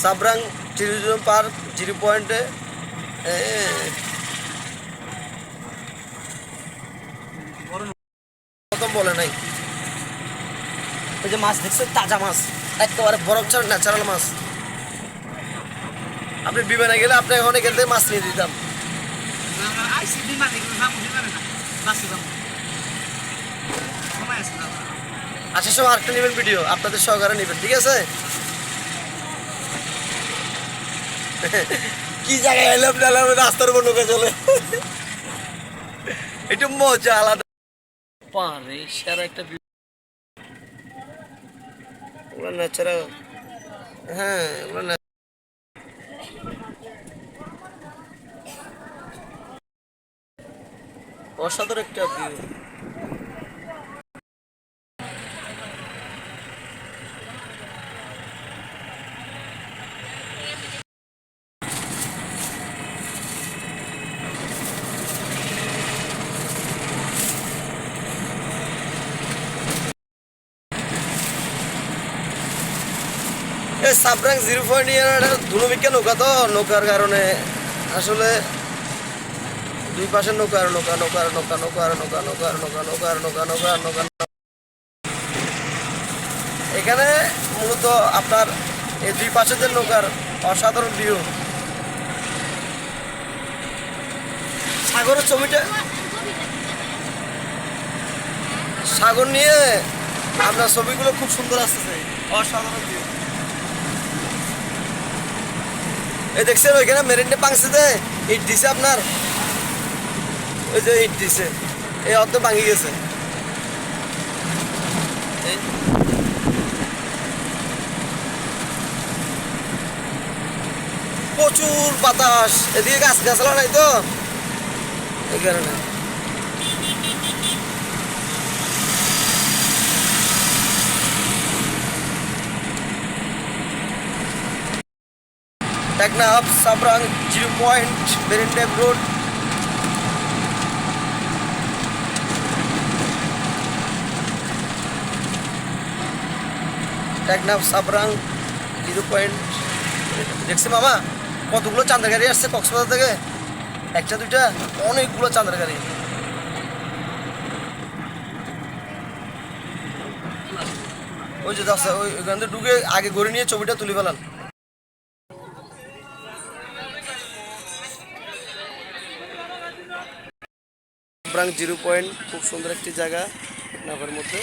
Sabrang tourism park 0 পয়েন্টে প্রথম বলে নাই। ওই যে মাছ দেখছেন, তাজা মাছ, একেবারে বরফ ছাড়া ন্যাচারাল মাছ। আপনি বিমানে গেলে আপনি এখন এখান থেকে মাছ নিয়ে দিতাম। আসার সময় আরেকটা নেবেন ভিডিও, আপনাদের সহকারে নেবেন, ঠিক আছে? কি জায়গায় এলাম না রাস্তার উপর নৌকা চলে, একটু মজা আলাদা। পারে সেরা একটা ন্যাচারাল। হ্যাঁ, অসাধারণ একটা ভিউ। এই সাবরাং 0 পয়েন্ট ধুলোমিকা নৌকা, তো নৌকার কারণে আসলে দুই পাশে নৌকা আর নৌকা, নৌকা আর নৌকা, নৌকা আর নৌকা, নৌকা আর নৌকা, নৌকা আর নৌকা, নৌকা আর নৌকা। এখানে মূলত আপনার এই দুই পাশে যে নৌকার অসাধারণ ভিউ। সাগরের ছবিটা, সাগর নিয়ে আপনার ছবিগুলো খুব সুন্দর আসতেছে, অসাধারণ ভিউ। এই দেখছেন ওইখানে মেরিনডে পাংসিতে ইট দিছে আপনার, ওই যে ইট দিছে, এই অর্ধ ভাঙি গেছে। প্রচুর বাতাস, এদিকে গাছ গাছলা নাই তো এই কারণে। Teknaf Sabrang 0 point marine drive road. Teknaf Sabrang 0 point. দেখছি মামা কতগুলো চাঁদের গাড়ি আসছে কক্সবাজার থেকে, একটা দুইটা, অনেকগুলো চাঁদের গাড়ি। ওই যে আছে ওইখান থেকে ঢুকে আগে ঘুরে নিয়ে ছবিটা তুলে ফেলান। সাবরাং 0 পয়েন্ট খুব সুন্দর একটি জায়গা টেকনাফের মধ্যে।